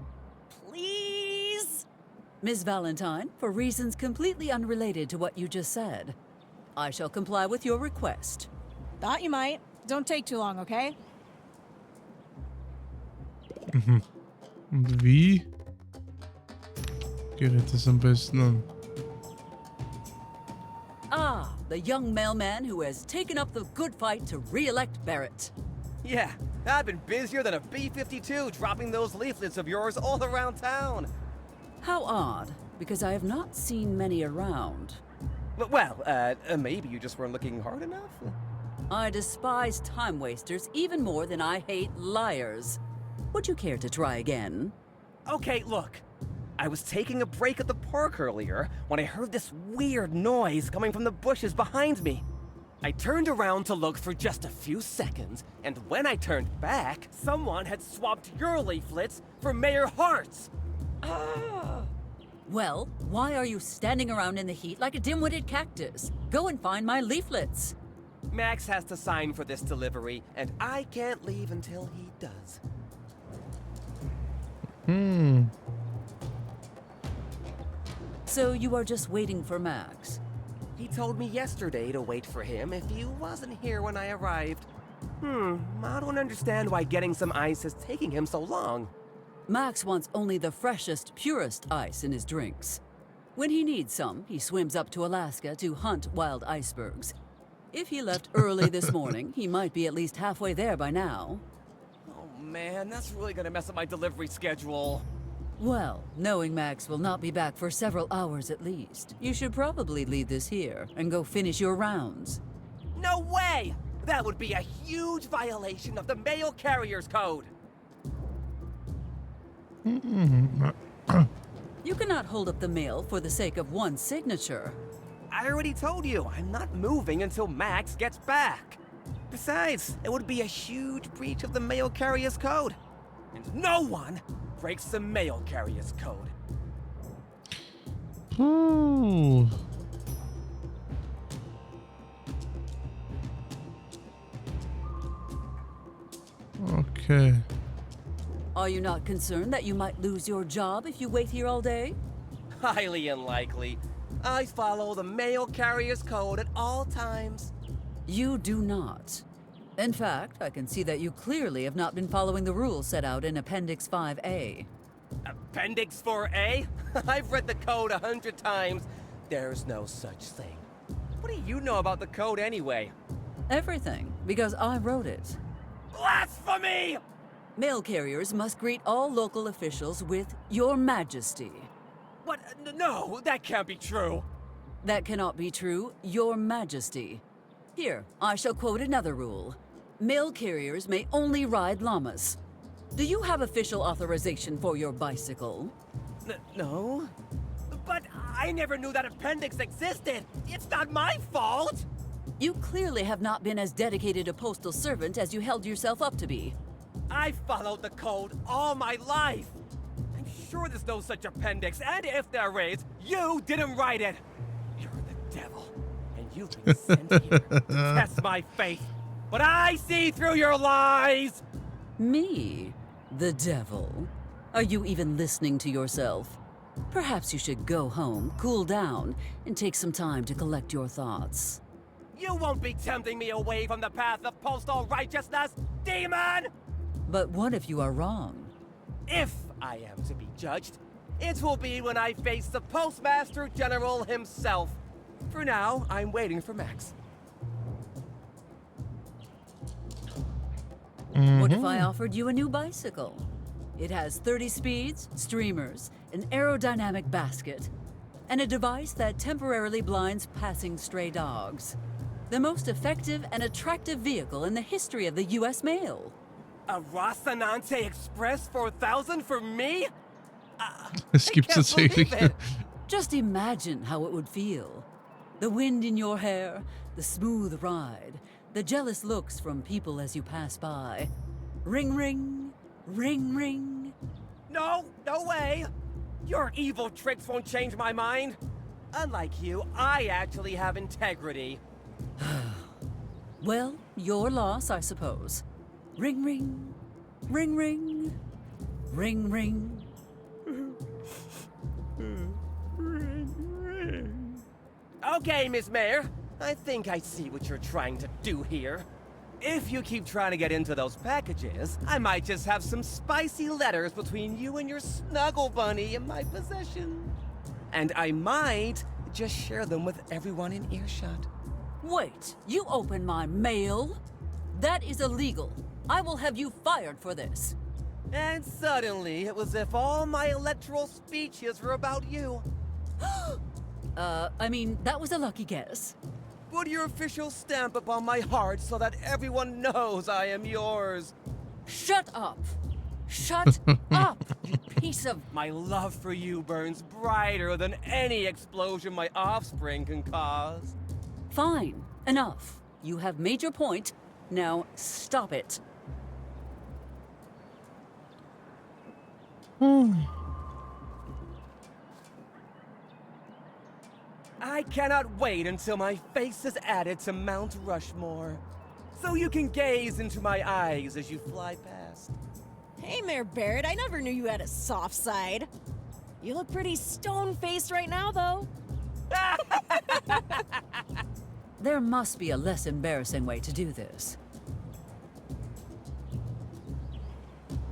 Please? Miss Valentine, for reasons completely unrelated to what you just said, I shall comply with your request. Thought you might. Don't take too long, okay? Mhm. Und wie gerät es am besten an? Ah, the young mailman who has taken up the good fight to re-elect Barrett. Yeah, I've been busier than a B-52 dropping those leaflets of yours all around town. How odd, because I have not seen many around. Well, maybe you just weren't looking hard enough? I despise time wasters even more than I hate liars. Would you care to try again? Okay, look. I was taking a break at the park earlier when I heard this weird noise coming from the bushes behind me. I turned around to look for just a few seconds, and when I turned back, someone had swapped your leaflets for Mayor Hart's. Ah! Well, why are you standing around in the heat like a dim-witted cactus? Go and find my leaflets. Max has to sign for this delivery, and I can't leave until he does. So you are just waiting for Max? He told me yesterday to wait for him if he wasn't here when I arrived. I don't understand why getting some ice is taking him so long. Max wants only the freshest, purest ice in his drinks. When he needs some, he swims up to Alaska to hunt wild icebergs. If he left early this morning, he might be at least halfway there by now. Oh man, that's really gonna mess up my delivery schedule. Well, knowing Max will not be back for several hours at least, you should probably leave this here and go finish your rounds. No way! That would be a huge violation of the Mail Carrier's Code. You cannot hold up the mail for the sake of one signature. I already told you, I'm not moving until Max gets back. Besides, it would be a huge breach of the Mail Carrier's Code. And no one breaks the Mail Carrier's Code. Ooh. Okay. Are you not concerned that you might lose your job if you wait here all day? Highly unlikely. I follow the Mail Carrier's Code at all times. You do not. In fact, I can see that you clearly have not been following the rules set out in Appendix 5A. Appendix 4A? I've read the code 100 times. There's no such thing. What do you know about the code anyway? Everything, because I wrote it. Blasphemy! Mail carriers must greet all local officials with Your Majesty. What? No, that can't be true. That cannot be true, Your Majesty. Here, I shall quote another rule. Mail carriers may only ride llamas. Do you have official authorization for your bicycle? No. But I never knew that appendix existed. It's not my fault. You clearly have not been as dedicated a postal servant as you held yourself up to be. I followed the code all my life. I'm sure there's no such appendix, and if there is, you didn't write it. You're the devil, and you've been sent here to test my faith. But I see through your lies! Me? The devil? Are you even listening to yourself? Perhaps you should go home, cool down, and take some time to collect your thoughts. You won't be tempting me away from the path of postal righteousness, demon! But what if you are wrong? If I am to be judged, it will be when I face the Postmaster General himself. For now, I'm waiting for Max. What if I offered you a new bicycle? It has 30 speeds, streamers, an aerodynamic basket, and a device that temporarily blinds passing stray dogs. The most effective and attractive vehicle in the history of the U.S. mail. A Rocinante Express 4000 for me? Es gibt tatsächlich. Just imagine how it would feel. The wind in your hair, the smooth ride, the jealous looks from people as you pass by. Ring, ring, ring, ring. No, no way! Your evil tricks won't change my mind. Unlike you, I actually have integrity. Well, your loss, I suppose. Ring, ring, ring, ring, ring, ring. Okay, Miss Mayor. I think I see what you're trying to do here. If you keep trying to get into those packages, I might just have some spicy letters between you and your snuggle bunny in my possession. And I might just share them with everyone in earshot. Wait, you open my mail? That is illegal. I will have you fired for this. And suddenly, it was as if all my electoral speeches were about you. I mean, that was a lucky guess. Put your official stamp upon my heart so that everyone knows I am yours. Shut up! Shut up! You piece of... My love for you burns brighter than any explosion my offspring can cause. Fine. Enough. You have made your point. Now stop it. I cannot wait until my face is added to Mount Rushmore, so you can gaze into my eyes as you fly past. Hey, Mayor Barrett, I never knew you had a soft side. You look pretty stone-faced right now, though. There must be a less embarrassing way to do this.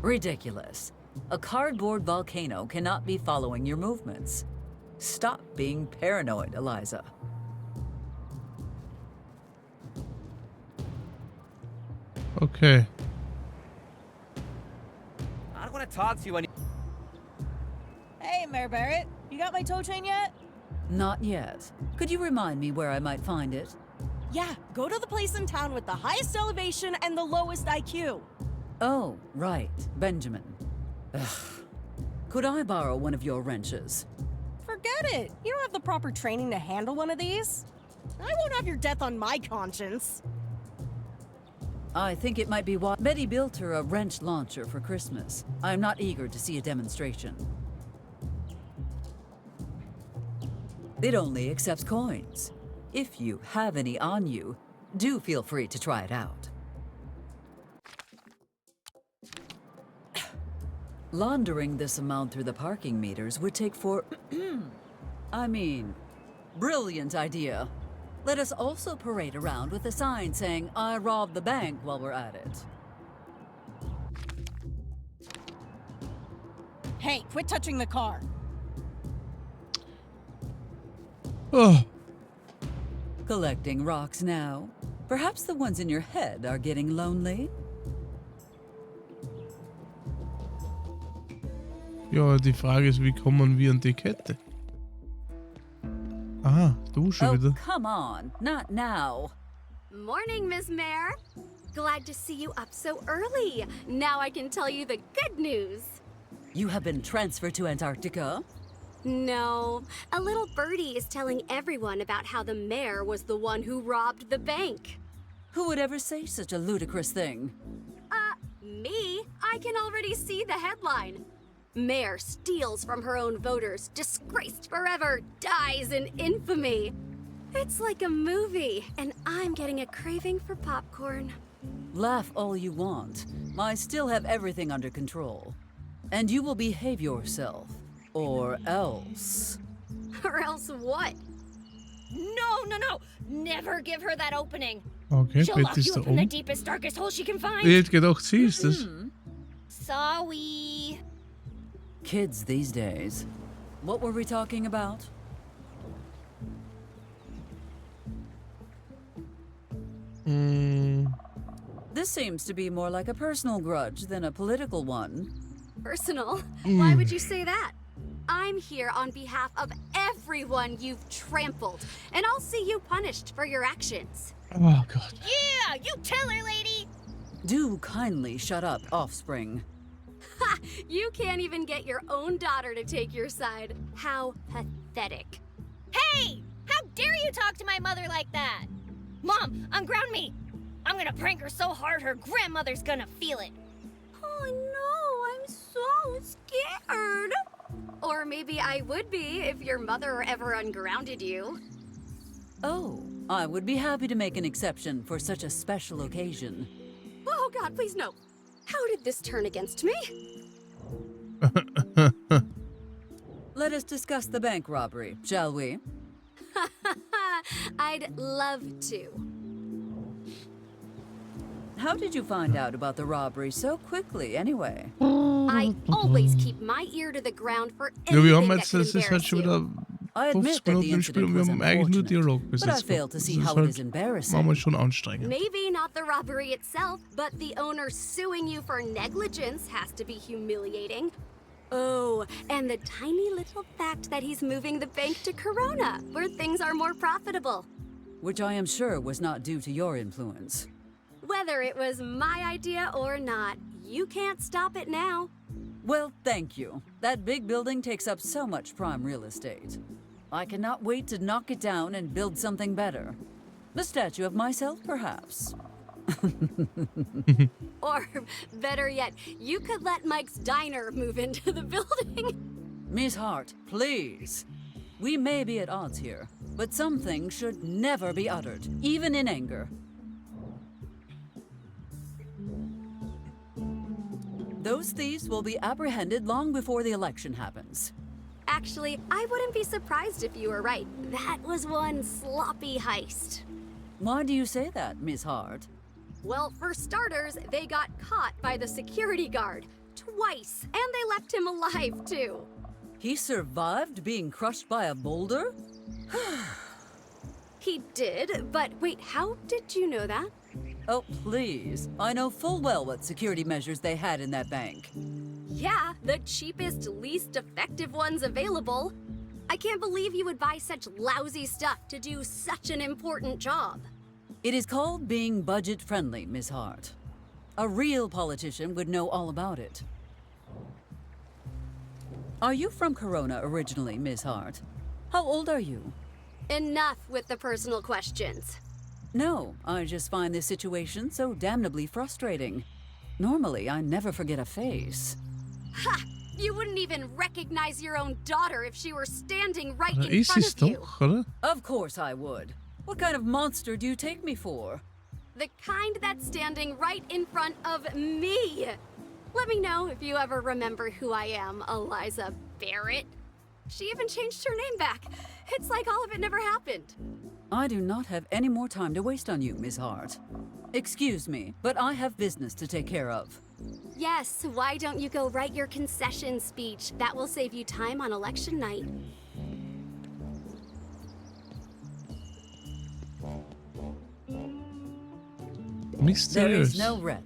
Ridiculous. A cardboard volcano cannot be following your movements. Stop being paranoid, Eliza. Okay. I don't want to talk to you any. Hey, Mayor Barrett, you got my tow chain yet? Not yet. Could you remind me where I might find it? Yeah, go to the place in town with the highest elevation and the lowest IQ. Oh, right. Benjamin. Ugh. Could I borrow one of your wrenches? Forget it. You don't have the proper training to handle one of these. I won't have your death on my conscience. I think it might be why Betty built her a wrench launcher for Christmas. I'm not eager to see a demonstration. It only accepts coins. If you have any on you, do feel free to try it out. Laundering this amount through the parking meters would take brilliant idea. Let us also parade around with a sign saying, "I robbed the bank," while we're at it. Hey, quit touching the car. Oh. Collecting rocks now. Perhaps the ones in your head are getting lonely? Ja, die Frage ist, wie kommen wir an die Kette? Aha, du schon wieder. Come on, not now. Morning, Miss Mayor. Glad to see you up so early. Now I can tell you the good news. You have been transferred to Antarctica? No, a little birdie is telling everyone about how the mayor was the one who robbed the bank. Who would ever say such a ludicrous thing? Me? I can already see the headline. Mayor steals from her own voters, disgraced forever, dies in infamy. It's like a movie, and I'm getting a craving for popcorn. Laugh all you want. I still have everything under control. And you will behave yourself. Or else. Or else what? No. Never give her that opening. Okay, She'll lock Betty you ist da up in the oben. deepest, darkest hole she can find. Ich hätte gedacht, sie ist es. Sorry. Kids these days. What were we talking about? This seems to be more like a personal grudge than a political one. Personal? Why would you say that? I'm here on behalf of everyone you've trampled, and I'll see you punished for your actions. Oh God. Yeah, you tell her, lady. Do kindly shut up, offspring. Ha! You can't even get your own daughter to take your side. How pathetic. Hey! How dare you talk to my mother like that? Mom, unground me. I'm gonna prank her so hard her grandmother's gonna feel it. Oh no, I'm so scared. Or maybe I would be if your mother ever ungrounded you. Oh, I would be happy to make an exception for such a special occasion. Oh God, please no. How did this turn against me? Let us discuss the bank robbery, shall we? I'd love to. How did you find out about the robbery so quickly, anyway? I always keep my ear to the ground for Ja, wir haben anything that jetzt, can das ist halt embarrass schon you. wieder I 50 admit that the Minuten im Spiel incident und wir was haben eigentlich nur Dialog bis but I jetzt. fail to Das see ist how it is halt embarrassing. manchmal schon anstrengend. Maybe not the robbery itself, but the owner suing you for negligence has to be humiliating. Oh, and the tiny little fact that he's moving the bank to Corona, where things are more profitable. Which I am sure was not due to your influence. Whether it was my idea or not, you can't stop it now. Well, thank you. That big building takes up so much prime real estate. I cannot wait to knock it down and build something better. The statue of myself, perhaps. Or, better yet, you could let Mike's diner move into the building. Miss Hart, please. We may be at odds here, but some things should never be uttered, even in anger. Those thieves will be apprehended long before the election happens. Actually, I wouldn't be surprised if you were right. That was one sloppy heist. Why do you say that, Miss Hart? Well, for starters, they got caught by the security guard twice, and they left him alive, too. He survived being crushed by a boulder? He did, but wait, how did you know that? Oh, please. I know full well what security measures they had in that bank. Yeah, the cheapest, least effective ones available. I can't believe you would buy such lousy stuff to do such an important job. It is called being budget-friendly, Miss Hart. A real politician would know all about it. Are you from Corona originally, Miss Hart? How old are you? Enough with the personal questions. No, I just find this situation so damnably frustrating. Normally, I never forget a face. Ha! You wouldn't even recognize your own daughter if she were standing right in Is front hij of you. toch, oder? Of course I would. What kind of monster do you take me for? The kind that's standing right in front of me. Let me know if you ever remember who I am, Eliza Barrett. She even changed her name back. It's like all of it never happened. I do not have any more time to waste on you, Miss Hart. Excuse me, but I have business to take care of. Yes, why don't you go write your concession speech? That will save you time on election night. There Mysterious. is no red.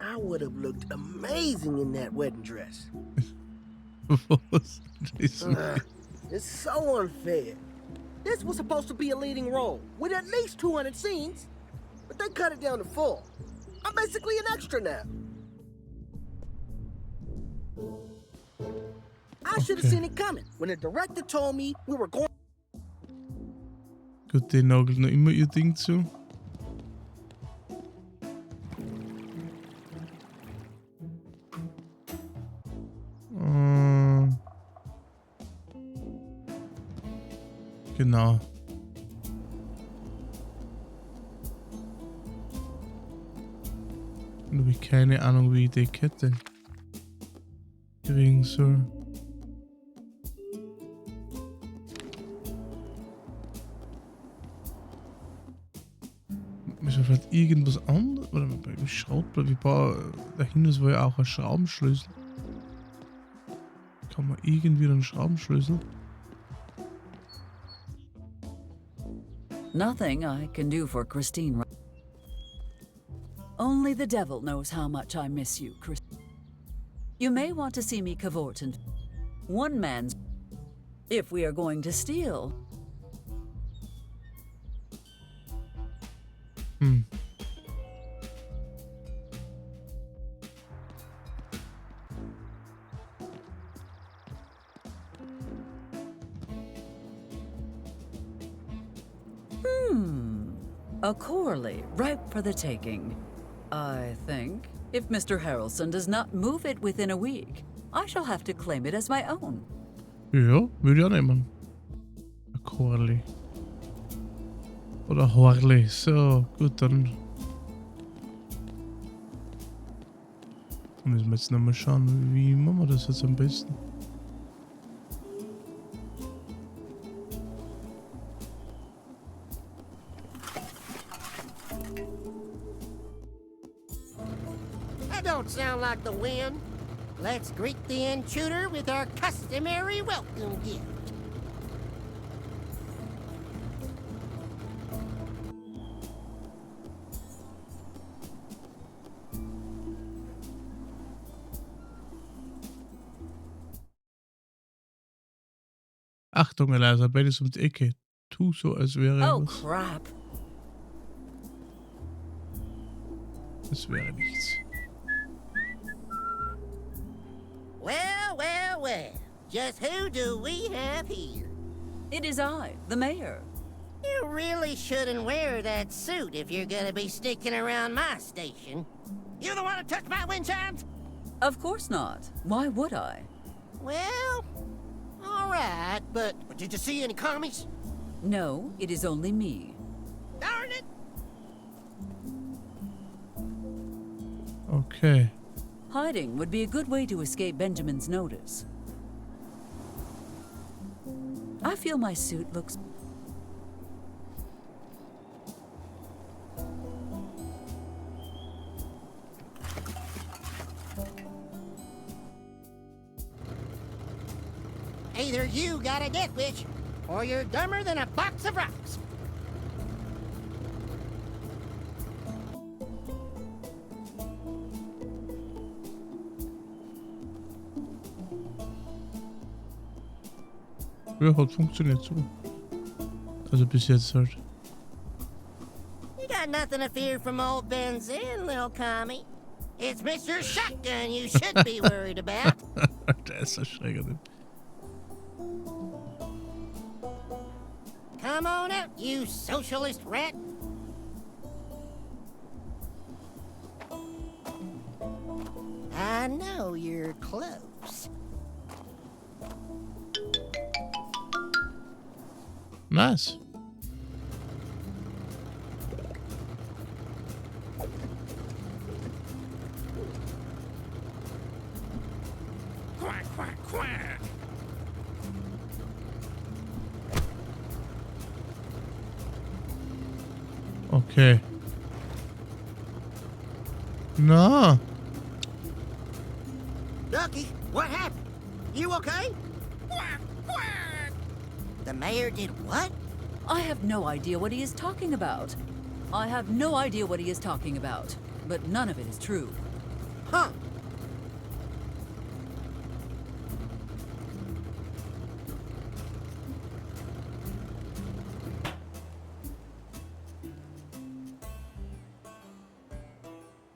I would have looked amazing in that wedding dress. It's so unfair. This was supposed to be a leading role with at least 200 scenes, but they cut it down to 4. I'm basically an extra now. I should have seen it coming when the director told me we were going. Gut, den nagelt noch immer ihr Ding zu. Genau. Und habe ich keine Ahnung, wie ich die Kette kriegen soll. Ist vielleicht irgendwas anderes? Oder beim Schraubblatt, wie dahinter war ja auch ein Schraubenschlüssel. Kann man irgendwie einen Schraubenschlüssel? Nothing I can do for Christine. Only the devil knows how much I miss you, Christine. You may want to see me cavort and one man's if we are going to steal. A Corley, ripe for the taking. I think if Mr. Harrelson does not move it within a week, I shall have to claim it as my own. Ja, würde ich auch nehmen. Ein Corley. Oder Horley. So, gut, dann müssen wir jetzt nochmal schauen, wie machen wir das jetzt am besten. Don't sound like the wind. Let's greet the intruder with our customary welcome gift. Achtung, Eliza, Betty ist um die Ecke. Tu so, als wäre Oh, was. crap. Es wäre nichts. well. Just who do we have here? It is I, the mayor. You really shouldn't wear that suit if you're gonna be sticking around my station. You the one who touched my wind chimes? Of course not. Why would I? Well, all right, but did you see any commies? No, it is only me. Darn it! Okay. Hiding would be a good way to escape Benjamin's notice. I feel my suit looks... Either you got a death wish, or you're dumber than a box of rocks. Ja, hat funktioniert so. Also bis jetzt halt. You got nothing to fear from old Benzin, little commie. It's Mr. Shotgun you should be worried about. Der ist erschreckend. Come on out, you socialist rat. I know you're close. Nice. Quack, quack, quack. Okay. No. Ducky, what happened? You okay? Quack, quack. The mayor did what? I have no idea what he is talking about. I have no idea what he is talking about, but none of it is true. Huh.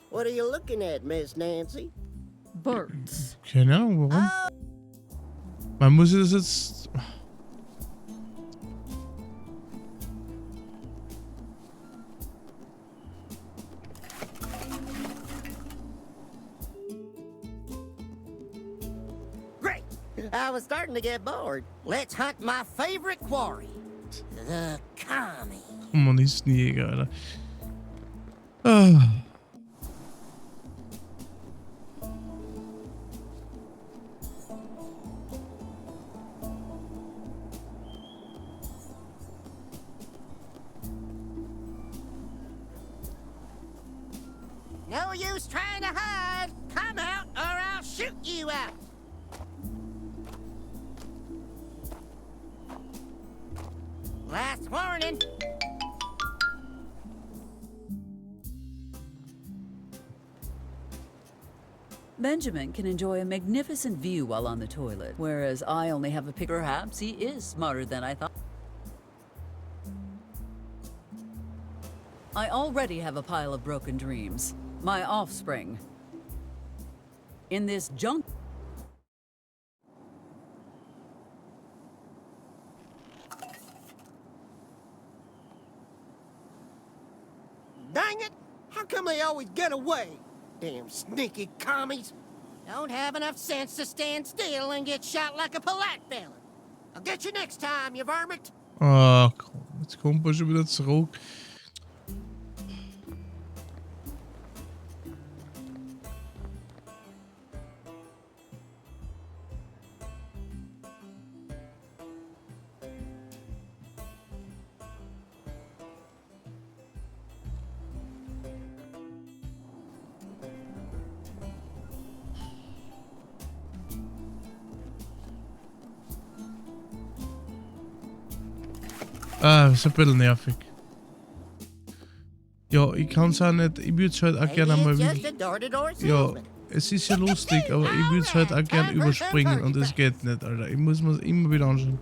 What are you looking at, Miss Nancy? Birds. Keine Ahnung, warum. Man muss das jetzt... Great. I was starting to get bored. Let's hunt my favorite quarry. The commie. Kommunistenjäger, Alter. Ah. No use trying to hide. Come out or I'll shoot you out. Last warning. Benjamin can enjoy a magnificent view while on the toilet, whereas I only have a pic. Perhaps he is smarter than I thought. I already have a pile of broken dreams. My offspring. In this junk... Dang it! How come they always get away? Damn sneaky commies. Don't have enough sense to stand still and get shot like a polite fella. I'll get you next time, you varmint. Ah, komm. Jetzt kommt er schon wieder zurück. Ah, ist ein bisschen nervig. Ja, ich kann es auch nicht. Ich würde es halt auch gerne mal wirklich. Ja, es ist ja lustig, aber ich würde es halt auch gerne überspringen und es geht nicht, Alter. Ich muss mir immer wieder anschauen.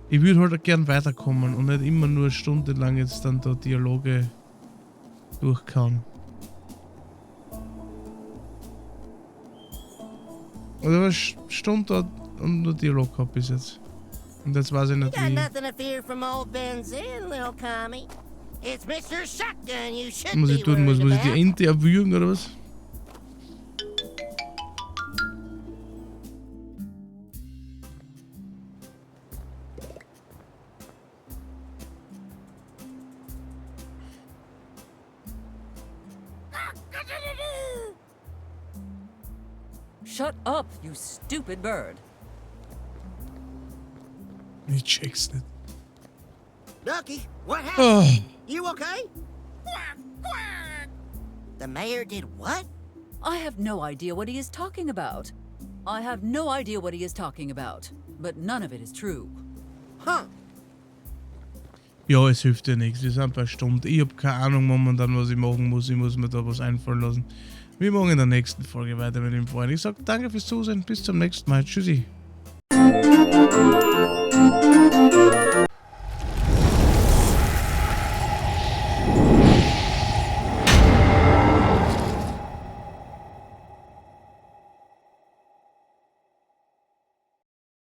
Ich würde halt auch gerne weiterkommen und nicht immer nur stundenlang jetzt dann da Dialoge durchkauen. Oder was Stunde dort nur Dialog gehabt bis jetzt. Und jetzt weiß ich You nicht got wie. nothing to fear from old Ben's Inn, little commie. It's Mr. Shotgun you should Was be ich tun muss. worried Muss ich die about. Ente erwürgen oder was? Shut up, you stupid bird. Ich check's nicht. Ducky, what happened? Oh. You okay? The mayor did what? I have no idea what he is talking about. I have no idea what he is talking about. But none of it is true. Huh. Ja, es hilft ja nichts. Wir sind ein paar Stunden. Ich habe keine Ahnung momentan, was ich machen muss. Ich muss mir da was einfallen lassen. Wir machen in der nächsten Folge weiter mit dem Freund. Ich sage danke fürs Zusehen. Bis zum nächsten Mal. Tschüssi.